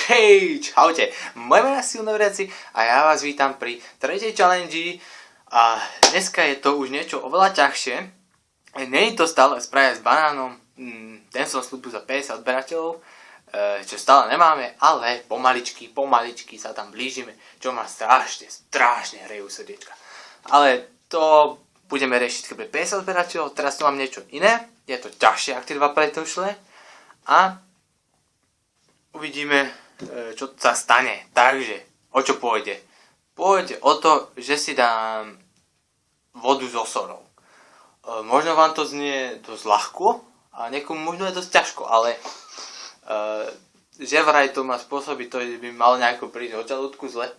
Hej, čaute, moje meno je Silnovriaci a ja vás vítam pri tretej challenge a dneska je to už niečo oveľa ťažšie. Nie je to stále správa s banánom, ten som slúbil za 50 odberateľov, čo stále nemáme, ale pomaličky sa tam blížime, čo ma strašne hrejú srdiečka. Ale to budeme riešiť, keď bude 50 odberateľov, teraz tu mám niečo iné, je to ťažšie ako tie dva predošlé a uvidíme, čo sa stane. Takže, o čo pôjde? Pôjde o to, že si dám vodu so solou. Možno vám to znie dosť ľahko a niekomu možno je dosť ťažko, ale že vraj to má spôsobiť to, že by mal nejako prísť od žalúdku zle.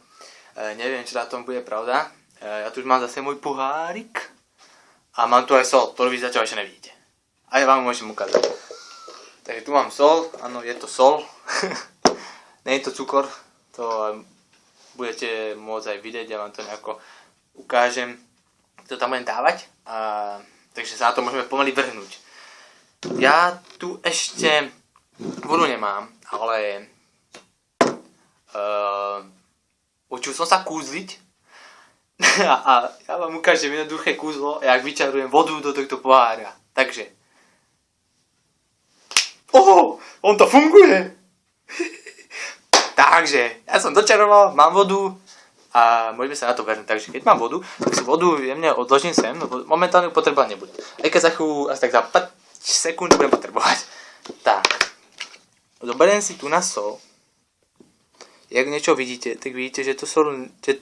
Neviem, či na tom bude pravda. Ja tu už mám zase môj pohárik a mám tu aj sol, ktorú vy zatiaľ ešte nevidíte. A ja vám môžem ukázať. Takže tu mám sol, áno, je to sol. Nie je to cukor, to budete môcť aj vidieť, ja vám to nejako ukážem, to tam budem dávať, takže sa na to môžeme pomaly vrhnúť. Ja tu ešte vodu nemám, ale učil som sa kúzliť a ja vám ukážem jednoduché kúzlo, jak vyčarujem vodu do tohto pohára. Takže, on to funguje! Takže, ja som dočaroval, mám vodu a môžeme sa na to vrhnúť. Takže keď mám vodu, tak si vodu jemne odložím sem, lebo momentálne ju potrebovať nebudem. Aj keď za chvíľu, asi tak za 5 sekúnd budem potrebovať. Tak, zoberiem si tu na sol. Jak niečo vidíte, tak vidíte, že to sol, že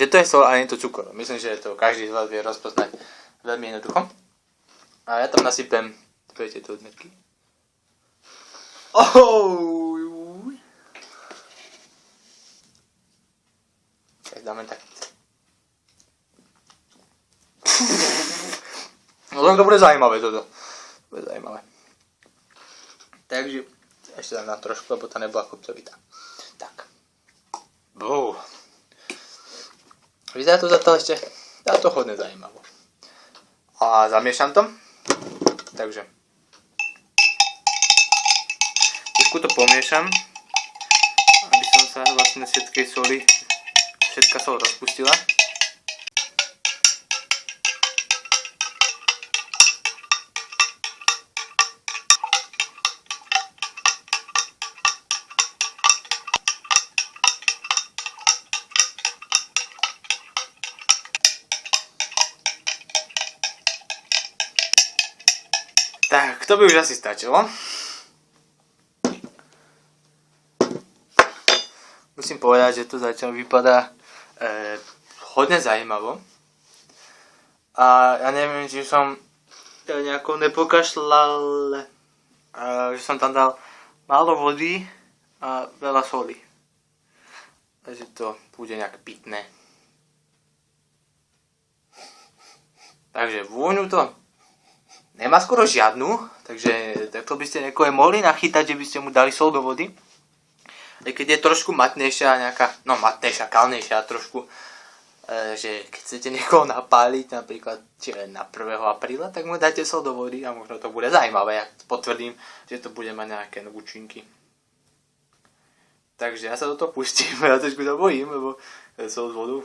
to je sol a nie je to cukor. Myslím, že to každý z vás vie rozpoznať veľmi jednoducho. A ja tam nasypem, viete tu odmerky. Dáme tak. No to bude zaujímavé toto. Bude zaujímavé. Takže ešte dám na trošku, lebo tá nebola kopcovitá. Tak. Vyzerá to zatiaľ ešte to hodne zaujímavé. A zamiešam to. Takže. Trošku to pomiešam, aby som sa vlastne všetká sol rozpustila. Tak, to by už asi stačilo. Musím povedať, že to zatiaľ vypadá hodne zaujímavo. A ja neviem, či som nejako nepokašľal, že som tam dal málo vody a veľa soli. Takže to bude nejak pitné. Takže vôňu to nemá skoro žiadnu, takže takto by ste niekoho mohli nachytať, že by ste mu dali sol do vody. Aj keď je trošku matnejšia, kalnejšia trošku, že keď chcete niekoho napáliť, napríklad na 1. apríla, tak mu dáte sol do vody a možno to bude zaujímavé, ja potvrdím, že to bude mať nejaké účinky. Takže ja sa do toho pustím, ja trošku to bojím, lebo sol s vodou,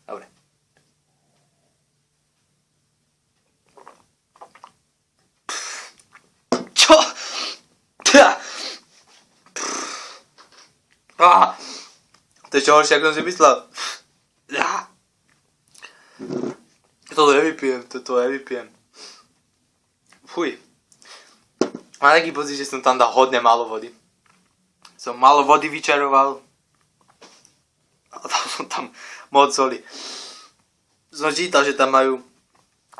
Dobre. Čo? To je čo horšie, ako som si myslel. Toto nevypijem. Fuj. Mám taký pocit, že som tam dal hodne málo vody. Som málo vody vyčaroval. A dal som tam moc soli. Som čítal, že tam majú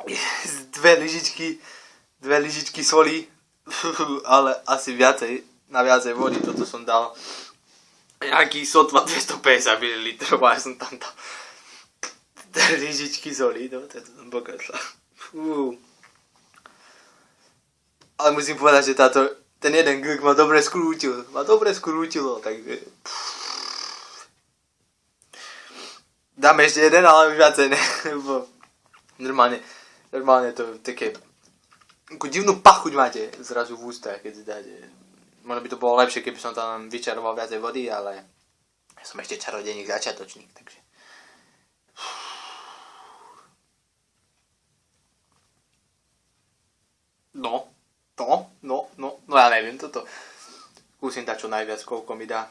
2 lyžičky soli. Ale asi na viacej vody. Toto som dal nejaký sotva 250 ml a ja som tam dal 3 lyžičky soli, no to som pokašľal. Ale musím povedať, že ten jeden glk ma dobre skrútilo, takže dáme ešte jeden, ale už viacej ne, lebo normálne to také, takú divnú pachuť máte zrazu v ústach, keď si dáte Možno by to bolo lepšie, keby som tam vyčaroval viacej vody, ale ja som ešte čarodejník začiatočník, takže... No ja neviem, toto. Skúsim dať čo najviac, koľko mi dá.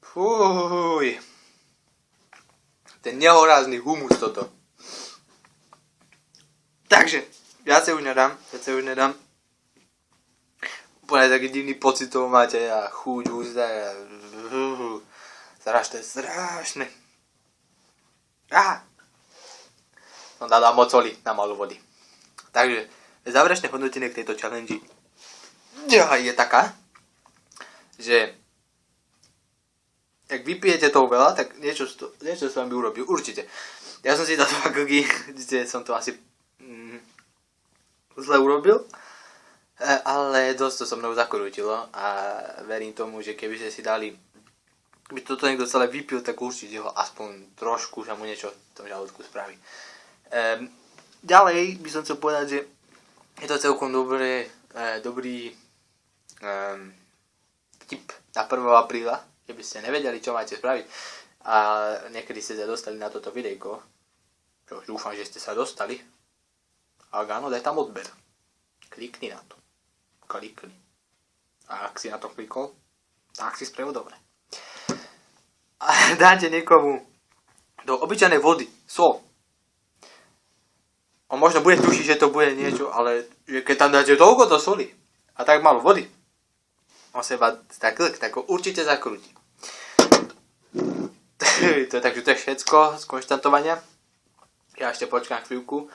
Fúj. Ten nehorázny humus toto. Takže, viacej už nedám. Úplne taký divný pocit toho máte a chuť úzda a... Strašné. Som dal moc soli na malú vody. Takže, záverečné hodnotenie k tejto challenge je taká, že ak vypijete toho veľa, tak niečo s vami urobí. Určite. Ja som si dal 2 glgy, kde som to asi zle urobil. Ale dosť to so mnou zakrútilo a verím tomu, že keby ste si dali, by toto niekto celé vypil, tak určite ho aspoň trošku, že mu niečo v tom žalúdku spraví. Ďalej by som chcel povedať, že je to celkom dobrý tip na 1. apríla, keby ste nevedeli, čo máte spraviť a niekedy ste sa dostali na toto videjko, čo už dúfam, že ste sa dostali. Ak áno, daj tam odber. Klikni na to. A ak si na to klikol, tak si spravil dobre. A dáte niekomu do obyčajnej vody sol. On možno bude tušiť, že to bude niečo, ale že keď tam dáte toľko to soli a tak málo vody, on sa iba tak určite zakrúti. Takže to je všetko z konštantovania. Ja ešte počkám chvíľku.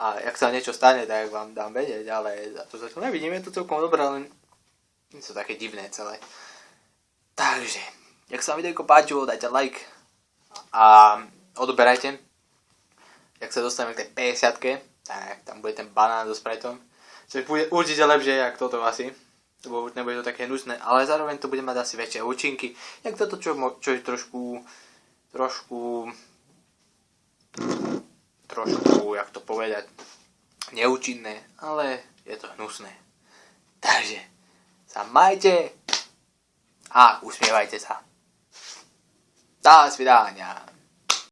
A ak sa niečo stane, tak vám dám vedieť, ale za to zatiaľ nevidím, je to celkom dobré, len je to také divné celé. Takže, ak sa vám videjko páčilo, dajte like a odoberajte. Jak sa dostaneme k tej 50-ke, tak tam bude ten banán so Spriteom. Čo bude určite lepšie, jak toto asi. Lebo už nebude to také nusné, ale zároveň to bude mať asi väčšie účinky. Jak toto, čo je trošku, jak to povedať, neúčinné, ale je to hnusné. Takže sa majte a usmievajte sa. До свидания.